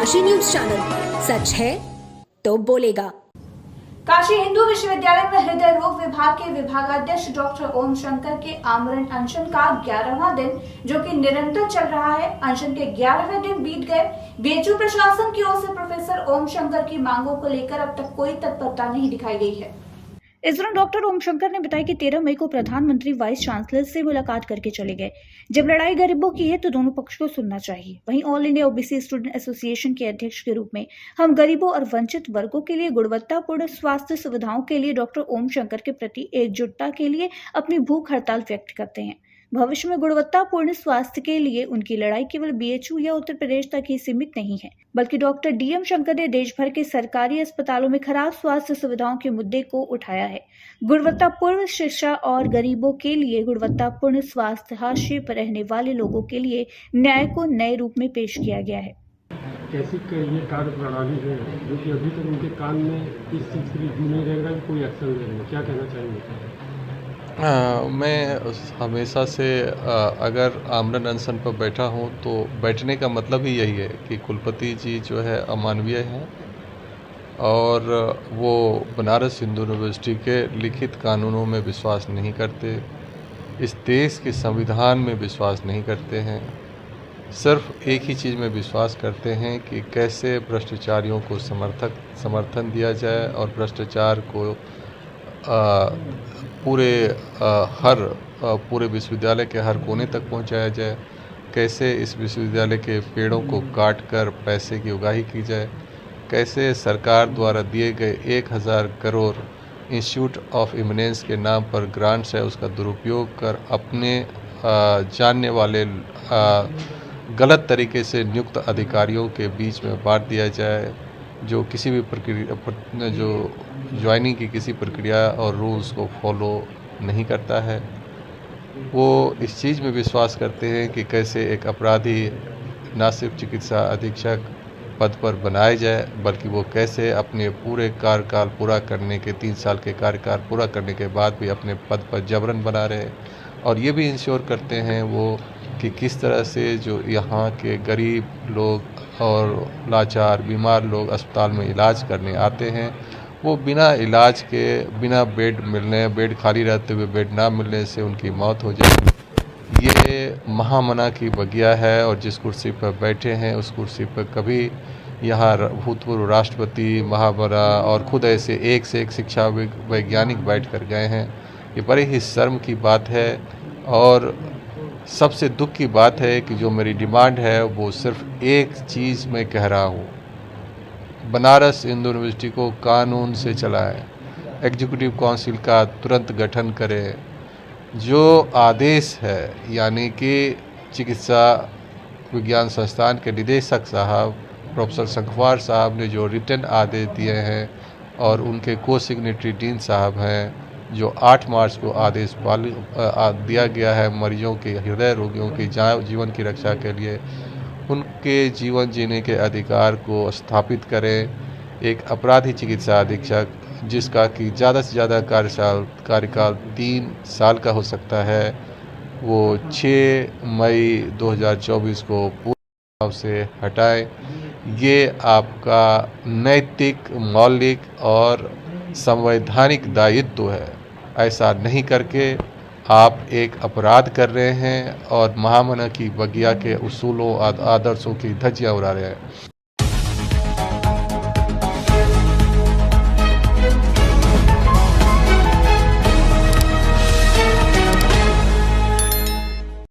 Kashi news channel, सच है तो बोलेगा। काशी हिंदू विश्वविद्यालय में हृदय रोग विभाग के विभागाध्यक्ष डॉक्टर ओम शंकर के आमरण अनशन का 11वां दिन, जो कि निरंतर चल रहा है। अनशन के 11वें दिन बीत गए। बीएचयू प्रशासन की ओर से प्रोफेसर ओम शंकर की मांगों को लेकर अब तक कोई तत्परता नहीं दिखाई गई है। इस दौरान डॉक्टर ओम शंकर ने बताया कि 13 मई को प्रधानमंत्री वाइस चांसलर से मुलाकात करके चले गए। जब लड़ाई गरीबों की है तो दोनों पक्ष को सुनना चाहिए। वहीं all India OBC student association के अध्यक्ष के रूप में हम गरीबों और वंचित वर्गों के लिए गुणवत्तापूर्ण स्वास्थ्य सुविधाओं के लिए डॉक्टर ओम शंकर के प्रति एकजुटता के लिए अपनी भूख हड़ताल व्यक्त करते हैं। भविष्य में गुणवत्तापूर्ण स्वास्थ्य के लिए उनकी लड़ाई केवल बीएचयू या उत्तर प्रदेश तक ही सीमित नहीं है, बल्कि डॉक्टर डीएम शंकर ने देश भर के सरकारी अस्पतालों में खराब स्वास्थ्य सुविधाओं के मुद्दे को उठाया है। गुणवत्तापूर्ण शिक्षा और गरीबों के लिए गुणवत्तापूर्ण स्वास्थ्य, हाशिए पर रहने वाले लोगों के लिए न्याय को नए रूप में पेश किया गया है। कैसी ये कार्य प्रणाली है जो कि अभी तक उनके कान में इस चीज़ के लिए नहीं रहेगा कि कोई एक्शन ले रहे हैं, क्या कहना चाहेंगे? मैं हमेशा से अगर आमरण अनशन पर बैठा हूँ तो बैठने का मतलब ही यही है कि कुलपति जी जो है अमानवीय हैं और वो बनारस हिंदू यूनिवर्सिटी के लिखित कानूनों में विश्वास नहीं करते, इस देश के संविधान में विश्वास नहीं करते हैं। सिर्फ एक ही चीज़ में विश्वास करते हैं कि कैसे भ्रष्टाचारियों को समर्थन दिया जाए और भ्रष्टाचार को पूरे विश्वविद्यालय के हर कोने तक पहुंचाया जाए, कैसे इस विश्वविद्यालय के पेड़ों को काटकर पैसे की उगाही की जाए, कैसे सरकार द्वारा दिए गए 1000 करोड़ इंस्टीट्यूट ऑफ इमिनेंस के नाम पर ग्रांट्स है उसका दुरुपयोग कर अपने जानने वाले गलत तरीके से नियुक्त अधिकारियों के बीच में बांट दिया जाए, जो किसी भी प्रक्रिया जो ज्वाइनिंग की किसी प्रक्रिया और रूल्स को फॉलो नहीं करता है। वो इस चीज़ में विश्वास करते हैं कि कैसे एक अपराधी न सिर्फ चिकित्सा अधीक्षक पद पर बनाया जाए, बल्कि वो कैसे अपने पूरे कार्यकाल पूरा करने के 3 साल के कार्यकाल पूरा करने के बाद भी अपने पद पर जबरन बना रहे। और ये भी इंश्योर करते हैं वो कि किस तरह से जो यहाँ के गरीब लोग और लाचार बीमार लोग अस्पताल में इलाज करने आते हैं वो बिना इलाज के, बिना बेड खाली रहते हुए बेड ना मिलने से उनकी मौत हो जाएगी। ये महामना की बगिया है और जिस कुर्सी पर बैठे हैं उस कुर्सी पर कभी यहाँ भूतपूर्व राष्ट्रपति, महामना और खुद ऐसे एक से एक शिक्षा वैज्ञानिक बैठ कर गए हैं। ये बड़े ही शर्म की बात है और सबसे दुख की बात है कि जो मेरी डिमांड है वो सिर्फ एक चीज़ मैं कह रहा हूँ, बनारस हिंदू यूनिवर्सिटी को कानून से चलाएं, एग्जीक्यूटिव काउंसिल का तुरंत गठन करें। जो आदेश है यानी कि चिकित्सा विज्ञान संस्थान के निदेशक साहब प्रोफेसर संखवार साहब ने जो रिटन आदेश दिए हैं और उनके को सिग्नेटरी डीन साहब हैं, जो 8 मार्च को आदेश दिया गया है मरीजों के, हृदय रोगियों के जीवन की रक्षा के लिए, उनके जीवन जीने के अधिकार को स्थापित करें। एक अपराधी चिकित्सा अधीक्षक जिसका कि ज़्यादा से ज़्यादा कार्यकाल 3 साल का हो सकता है, वो 6 मई 2024 को पूरे रूप से हटाएं। ये आपका नैतिक, मौलिक और संवैधानिक दायित्व है। ऐसा नहीं करके आप एक अपराध कर रहे हैं और महामना की बगिया के उसूलों आदर्शों की धज्जियां उड़ा रहे हैं।